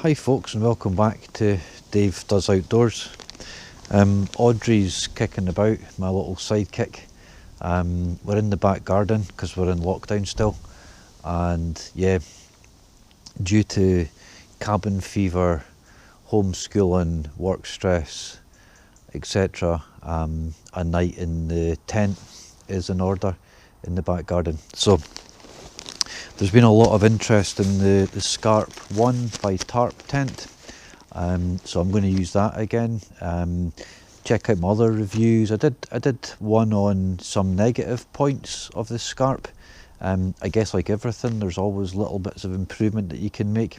Hi folks, and welcome back to Dave Does Outdoors. Audrey's kicking about, my little sidekick. We're in the back garden because we're in lockdown still, and yeah, due to cabin fever, homeschooling, work stress, etc., a night in the tent is in order in the back garden. So there's been a lot of interest in the Scarp 1 by Tarptent, so I'm going to use that again. Check out my other reviews. I did one on some negative points of the Scarp. I guess like everything, there's always little bits of improvement that you can make.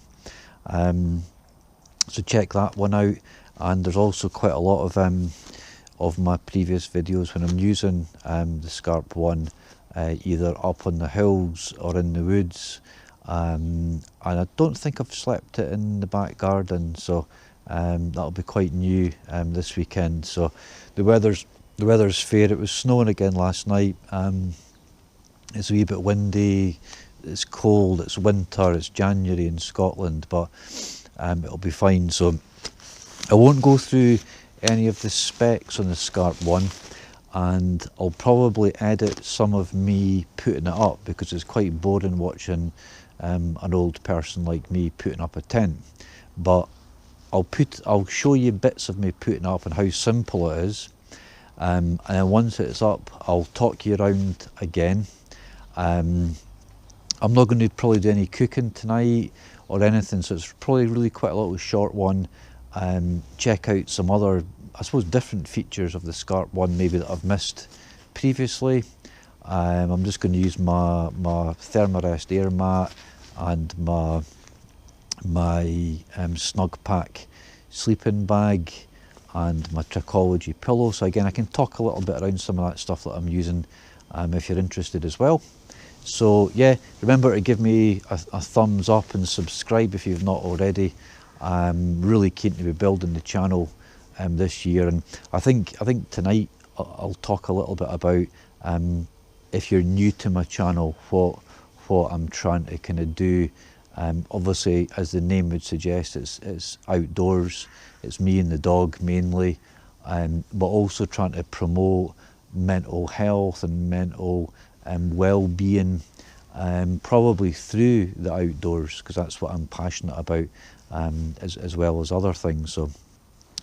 So check that one out. And there's also quite a lot of my previous videos when I'm using the Scarp 1. Either up on the hills or in the woods, and I don't think I've slept it in the back garden, so that'll be quite new this weekend. So the weather's fair. It was snowing again last night. It's a wee bit windy, it's cold, it's winter, it's January in Scotland, but it'll be fine. So I won't go through any of the specs on the Scarp 1. And I'll probably edit some of me putting it up because it's quite boring watching an old person like me putting up a tent. But I'll show you bits of me putting up and how simple it is. And then once it's up, I'll talk you around again. I'm not going to probably do any cooking tonight or anything, so it's probably really quite a little short one. Check out some other, I suppose, different features of the Scarp 1 maybe that I've missed previously. I'm just going to use my Thermarest air mat and my Snugpak sleeping bag and my Trichology pillow. So again, I can talk a little bit around some of that stuff that I'm using if you're interested as well. So yeah, remember to give me a thumbs up and subscribe if you've not already. I'm really keen to be building the channel this year, and I think tonight I'll talk a little bit about if you're new to my channel, what I'm trying to kind of do. Obviously, as the name would suggest, it's outdoors. It's me and the dog mainly, but also trying to promote mental health and mental well-being, probably through the outdoors, because that's what I'm passionate about, as well as other things. So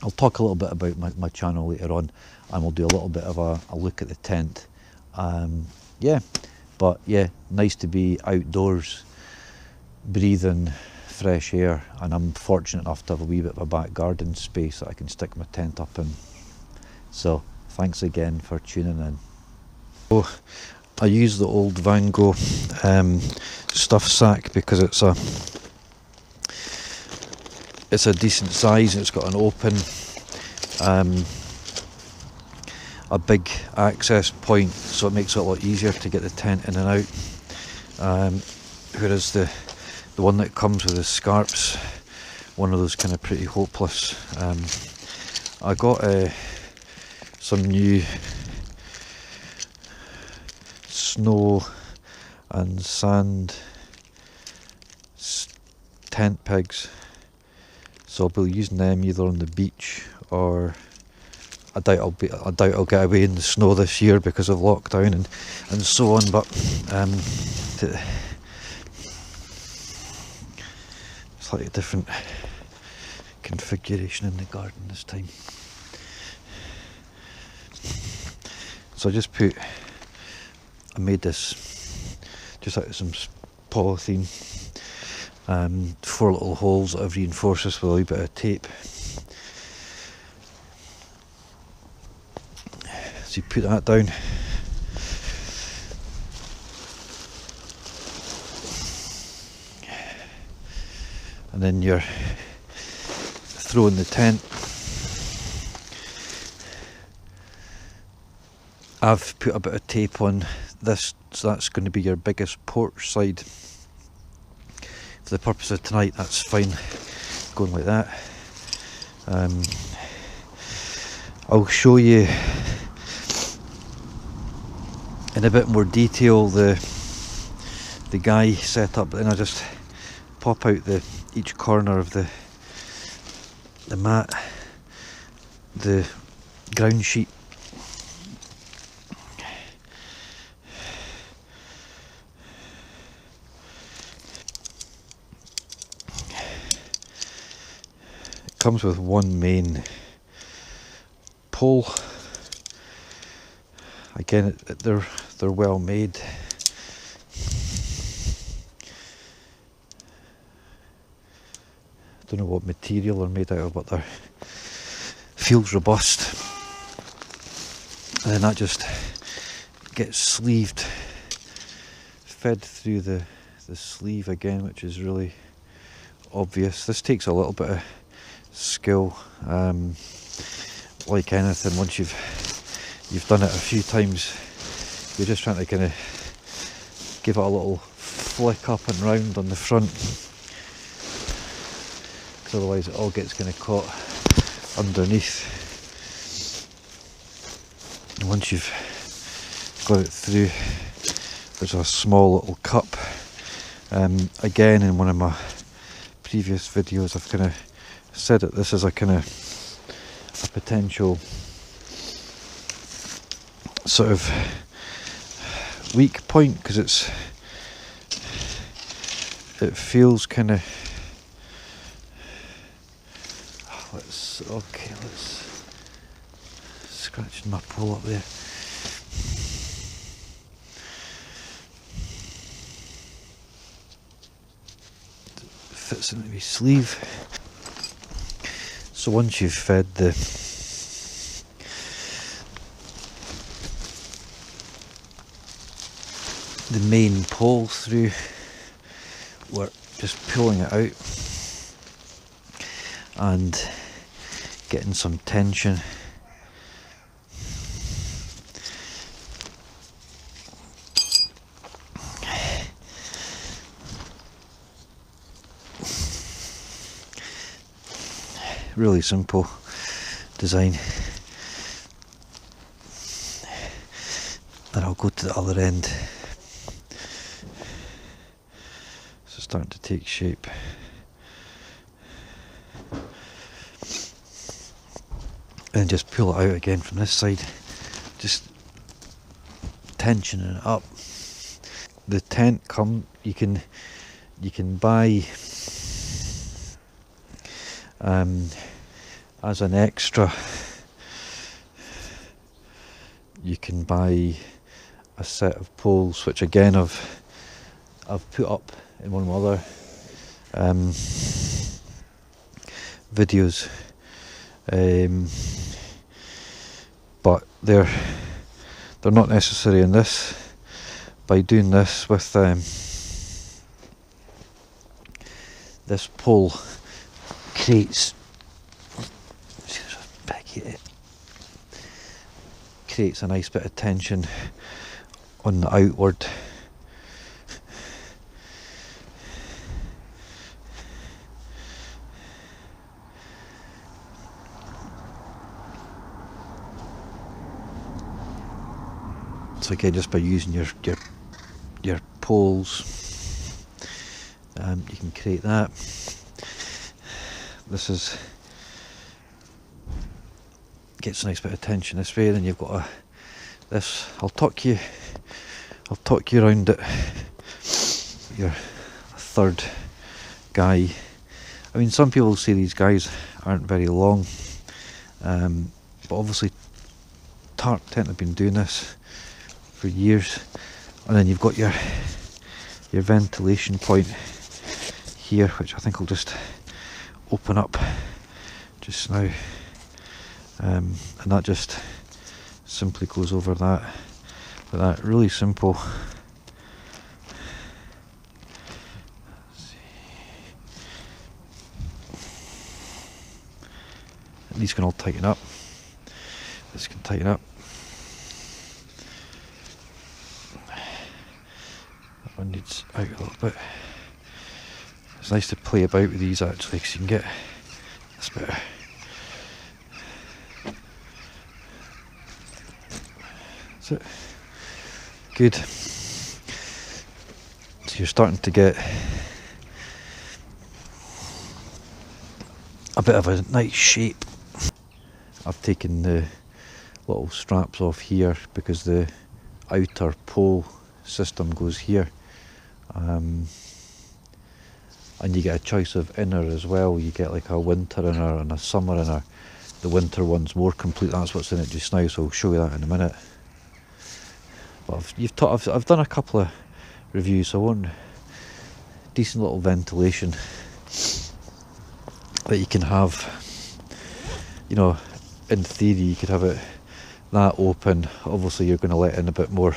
I'll talk a little bit about my channel later on, and we'll do a little bit of a look at the tent. Yeah, but yeah, nice to be outdoors, breathing fresh air, and I'm fortunate enough to have a wee bit of a back garden space that I can stick my tent up in. So thanks again for tuning in. So I use the old Van Gogh stuff sack because it's a decent size. It's got an open, a big access point, so it makes it a lot easier to get the tent in and out. Whereas the one that comes with the Scarps, one of those kind of pretty hopeless. I got some new snow and sand tent pegs. So I'll be using them either on the beach, or I doubt I'll get away in the snow this year because of lockdown and so on. But slightly different configuration in the garden this time. So I made this just out of some polythene. 4 little holes that I've reinforced this with a wee bit of tape. So you put that down, and then you're throwing the tent. I've put a bit of tape on this, so that's going to be your biggest porch side. For the purpose of tonight, that's fine, going like that. I'll show you in a bit more detail the guy setup, but then I just pop out each corner of the the mat, the ground sheet. It comes with one main pole. Again, they're well made. Don't know what material they're made out of, but they feels robust. And then that just gets sleeved, fed through the sleeve again, which is really obvious. This takes a little bit of skill. Like anything, once you've done it a few times, you're just trying to kind of give it a little flick up and round on the front, because otherwise it all gets kind of caught underneath. And once you've got it through, there's a small little cup. Again, in one of my previous videos, I've kind of said that this is a kind of a potential sort of weak point, because it feels kind of let's scratch my pole up there. Fits into my sleeve. So once you've fed the main pole through, we're just pulling it out and getting some tension. Really simple design. And I'll go to the other end. So starting to take shape. And just pull it out again from this side. Just tensioning it up. The tent you can buy as an extra. You can buy a set of poles, which again I've put up in one of my other videos, but they're not necessary in this. By doing this with this pole, creates a nice bit of tension on the outward. So again, just by using your poles, you can create that. This gets a nice bit of tension this way. Then you've got this. I'll tuck you around it. Your third guy. I mean, some people say these guys aren't very long, but obviously Tarptent have been doing this for years. And then you've got your ventilation point here, which I think will just open up just now, and that just simply goes over that like that. Really simple. These can all tighten up. This can tighten up. That one needs out a little bit. It's nice to play about with these actually, because you can get this bit. That's it. Good. So you're starting to get a bit of a nice shape. I've taken the little straps off here because the outer pole system goes here, and you get a choice of inner as well. You get like a winter inner and a summer inner. The winter one's more complete, that's what's in it just now, so I'll show you that in a minute. But I've done a couple of reviews, so I want decent little ventilation that you can have. You know, in theory you could have it that open. Obviously you're going to let in a bit more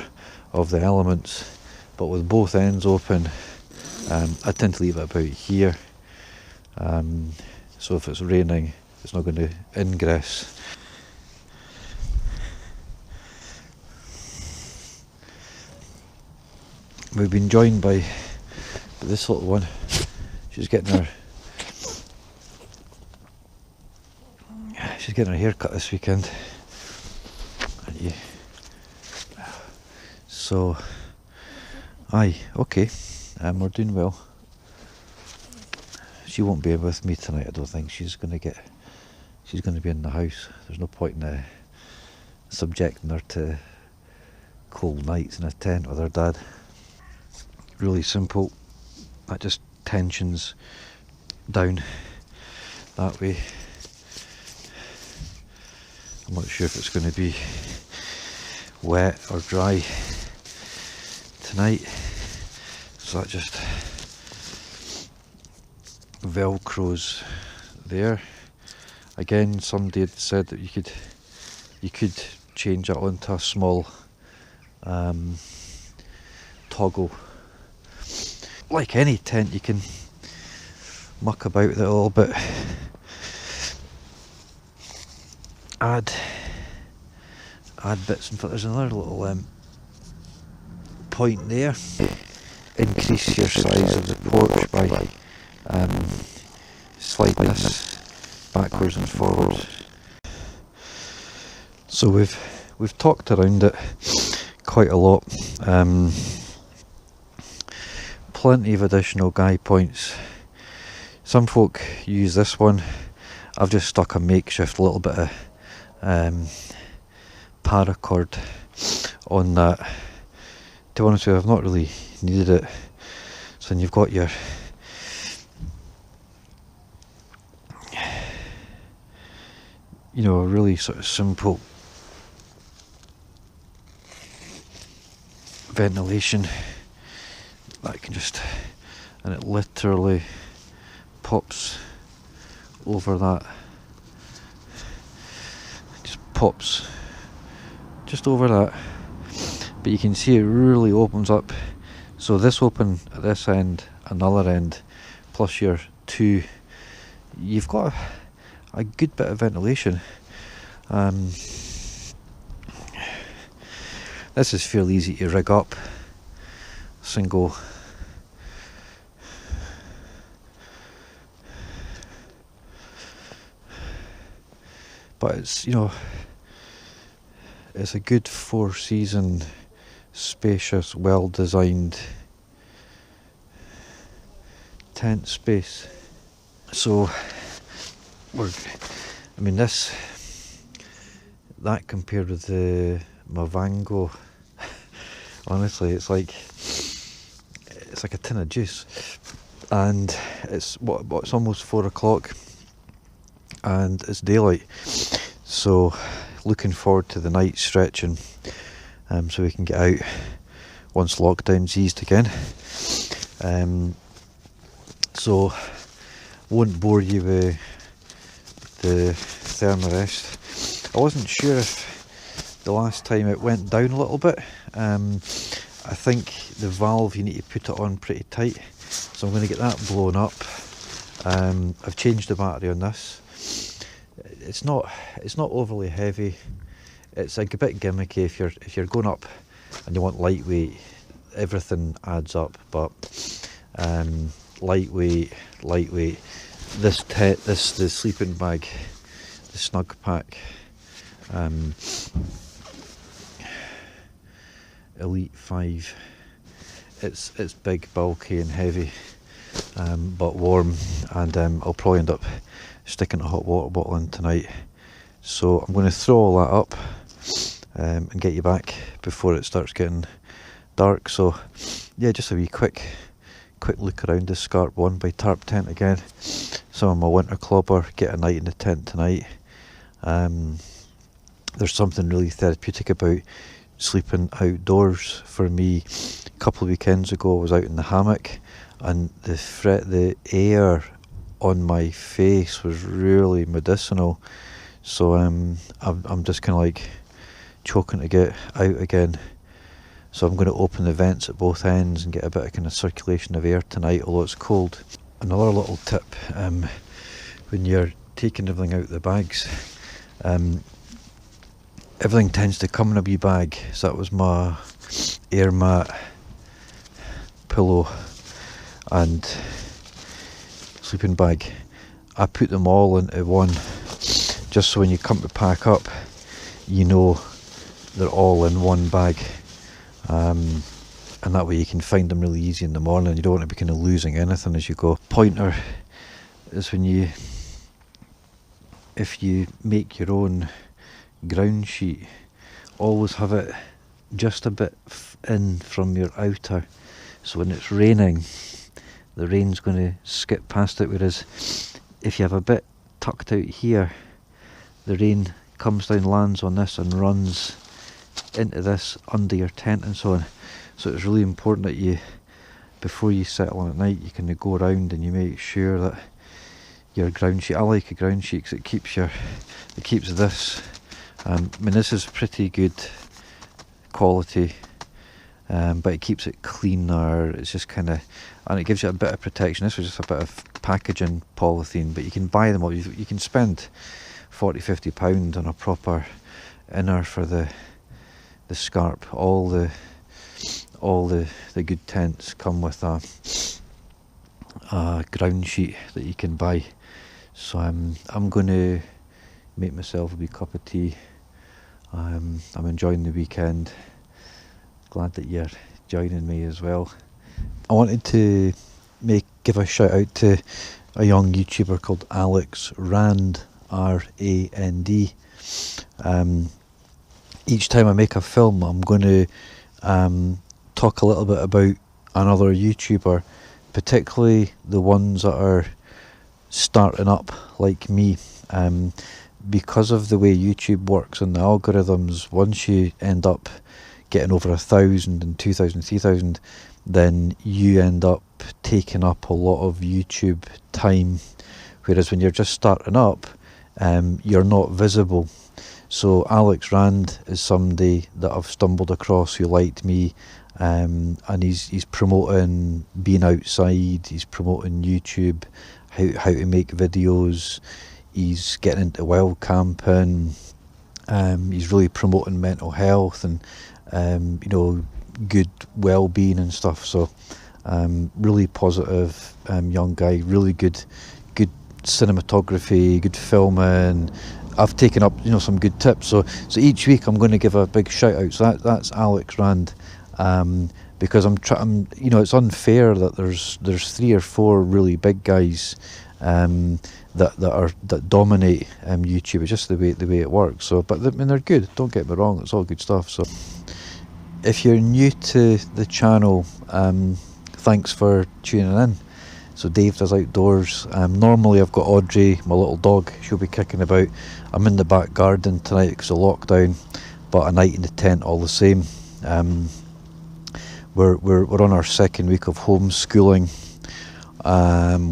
of the elements, but with both ends open, I tend to leave it about here, so if it's raining it's not going to ingress. We've been joined by this little one. She's getting her hair cut this weekend. So, aye, okay, we're doing well. She won't be with me tonight, I don't think. She's going to be in the house. There's no point in subjecting her to cold nights in a tent with her dad. Really simple. That just tensions down that way. I'm not sure if it's going to be wet or dry tonight, so that just velcros there. Again, somebody had said that you could change it onto a small toggle. Like any tent, you can muck about with it a little bit, add bits, and there's another little point there. Increase your size of the porch by sliding this backwards and forwards. So we've talked around it quite a lot. Plenty of additional guy points. Some folk use this one. I've just stuck a makeshift little bit of paracord on that. To be honest with you, I've not really needed it. So then you've got your a really sort of simple ventilation that can and it literally pops over that. Just pops just over that, but you can see it really opens up. So this open at this end, another end, plus your two, you've got a good bit of ventilation. This is fairly easy to rig up. Single but it's it's a good 4-season, spacious, well designed tent space. So that compared with the Mavango, honestly, it's like a tin of juice, and it's almost 4 o'clock and it's daylight, so looking forward to the night stretching, so we can get out once lockdown's eased again. So won't bore you with the Thermarest. I wasn't sure if the last time it went down a little bit. I think the valve, you need to put it on pretty tight, so I'm going to get that blown up. I've changed the battery on this. It's not overly heavy. It's a bit gimmicky if you're going up and you want lightweight. Everything adds up, but lightweight. The sleeping bag, the Snugpak, Elite 5. It's big, bulky and heavy, but warm, and I'll probably end up sticking a hot water bottle in tonight. So I'm going to throw all that up and get you back before it starts getting dark. So yeah, just a wee quick look around the Scarp 1 by Tarptent again. Some of my winter clobber, get a night in the tent tonight. There's something really therapeutic about sleeping outdoors. For me, a couple of weekends ago I was out in the hammock, and the air on my face was really medicinal. So I'm just kind of like choking to get out again. So I'm going to open the vents at both ends and get a bit of kind of circulation of air tonight, although it's cold. Another little tip, when you're taking everything out of the bags, everything tends to come in a wee bag. So that was my air mat, pillow and sleeping bag. I put them all into one, just so when you come to pack up, you know they're all in one bag. And that way you can find them really easy in the morning. You don't want to be kind of losing anything as you go. Pointer is if you make your own ground sheet, always have it just a bit in from your outer, so when it's raining, the rain's going to skip past it, whereas if you have a bit tucked out here, the rain comes down, lands on this and runs into this under your tent and so on. So it's really important that you, before you settle on at night, you can go around and you make sure that your ground sheet, I like a ground sheet because it keeps this, I mean this is pretty good quality, but it keeps it cleaner. It's just kind of, and it gives you a bit of protection. This was just a bit of packaging polythene, but you can buy them all. You can spend £40–50 on a proper inner for the Scarp. All the good tents come with a ground sheet that you can buy. So I'm going to make myself a wee cup of tea. I'm enjoying the weekend. Glad that you're joining me as well. I wanted to give a shout out to a young YouTuber called Alex Rand, R-A-N-D. Each time I make a film, I'm going to talk a little bit about another YouTuber, particularly the ones that are starting up like me. Because of the way YouTube works and the algorithms, once you end up getting over 1,000 and 2,000, 3,000, then you end up taking up a lot of YouTube time, whereas when you're just starting up, you're not visible. So Alex Rand is somebody that I've stumbled across who liked me, and he's promoting being outside, he's promoting YouTube, how to make videos, he's getting into wild camping, he's really promoting mental health and good well-being and stuff. So really positive young guy, really good cinematography, good filming. I've taken up some good tips. So each week I'm going to give a big shout out. So that's Alex Rand, because it's unfair that there's 3 or 4 really big guys that dominate YouTube. It's just the way it works. So, but I mean, they're good. Don't get me wrong. It's all good stuff. So if you're new to the channel, thanks for tuning in. So Dave Does Outdoors. Normally I've got Audrey, my little dog. She'll be kicking about. I'm in the back garden tonight because of lockdown, but a night in the tent all the same. We're on our 2nd week of homeschooling,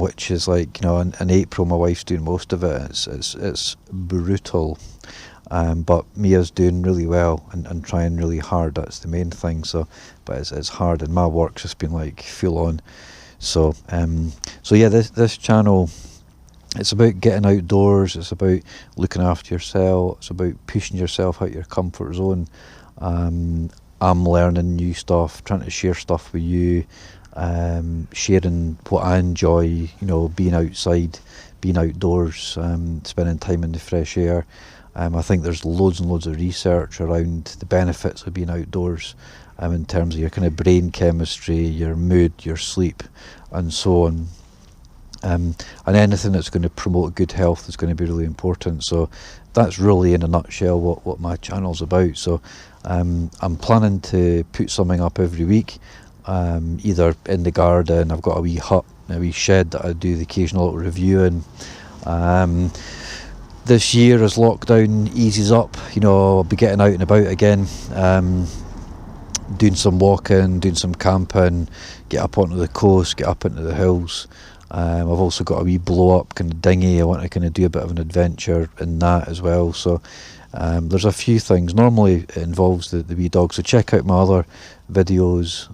which is like, in April my wife's doing most of it. It's brutal, but Mia's doing really well and trying really hard. That's the main thing. So, but it's hard, and my work's just been like full on. So yeah, this channel, it's about getting outdoors. It's about looking after yourself. It's about pushing yourself out your comfort zone. I'm learning new stuff, trying to share stuff with you, sharing what I enjoy. Being outside, being outdoors, spending time in the fresh air. I think there's loads and loads of research around the benefits of being outdoors, in terms of your kind of brain chemistry, your mood, your sleep, and so on. and anything that's going to promote good health is going to be really important. So that's really in a nutshell what my channel's about. So I'm planning to put something up every week, either in the garden. I've got a wee hut, a wee shed that I do the occasional little review in. This year, as lockdown eases up, you know, I'll be getting out and about again, doing some walking, doing some camping, get up onto the coast, get up into the hills. I've also got a wee blow up kind of dinghy. I want to kind of do a bit of an adventure in that as well. So there's a few things. Normally it involves the wee dog, so check out my other videos,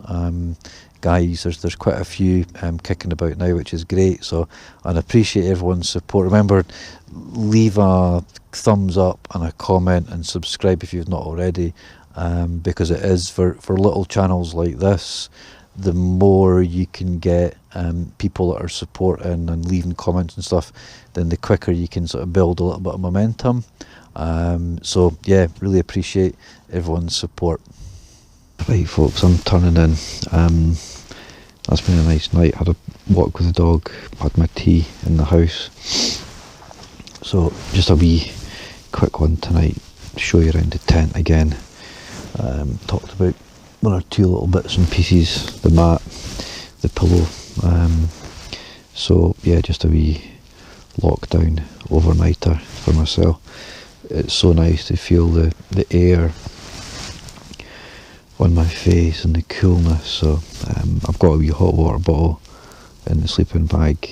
guys. There's quite a few kicking about now, which is great. So I appreciate everyone's support. Remember, leave a thumbs up and a comment and subscribe if you've not already, because it is for little channels like this, the more you can get people that are supporting and leaving comments and stuff, then the quicker you can sort of build a little bit of momentum. So yeah, really appreciate everyone's support. Right folks, I'm turning in. That's been a nice night. Had a walk with the dog, had my tea in the house. So just a wee quick one tonight, show you around the tent again. Talked about one or two little bits and pieces, the mat, the pillow. So yeah, just a wee lockdown overnighter for myself. It's so nice to feel the air on my face and the coolness. So I've got a wee hot water bottle in the sleeping bag,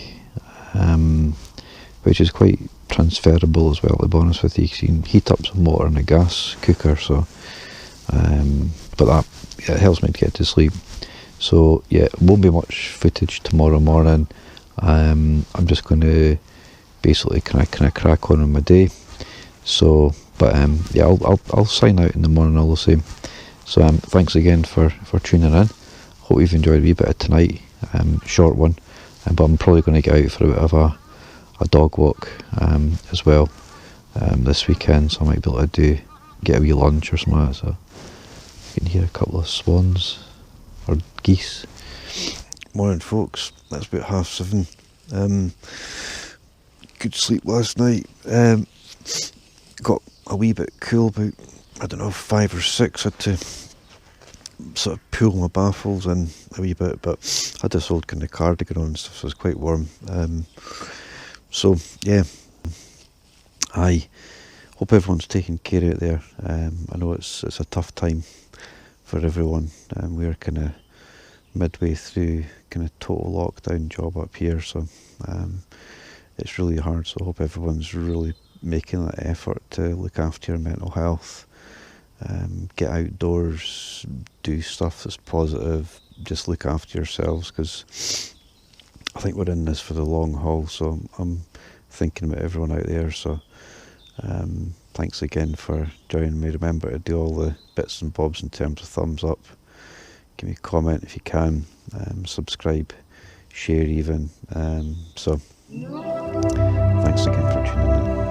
which is quite transferable as well, to be honest with you. You can heat up some water in a gas cooker, so but that, yeah, it helps me to get to sleep. So yeah, it won't be much footage tomorrow morning. I'm just going to basically kind of crack on with my day. So but yeah, I'll sign out in the morning all the same. So thanks again for tuning in. Hope you've enjoyed a wee bit of tonight. Short one, but I'm probably going to get out for a bit of a dog walk as well this weekend, so I might be able to get a wee lunch or something like that. So you can hear a couple of swans or geese. Morning folks, that's about 7:30. Good sleep last night. Got a wee bit cool, about, I don't know, 5 or 6. Had to sort of pull my baffles in a wee bit, but I had this old kind of cardigan on and stuff, so it was quite warm. So yeah, I hope everyone's taking care out there. I know it's a tough time for everyone, and we're kind of midway through kind of total lockdown job up here, so it's really hard. So I hope everyone's really making that effort to look after your mental health, get outdoors, do stuff that's positive, just look after yourselves, because I think we're in this for the long haul. So I'm thinking about everyone out there. So thanks again for joining me. Remember to do all the bits and bobs in terms of thumbs up, give me a comment if you can, subscribe, share even. So thanks again for tuning in.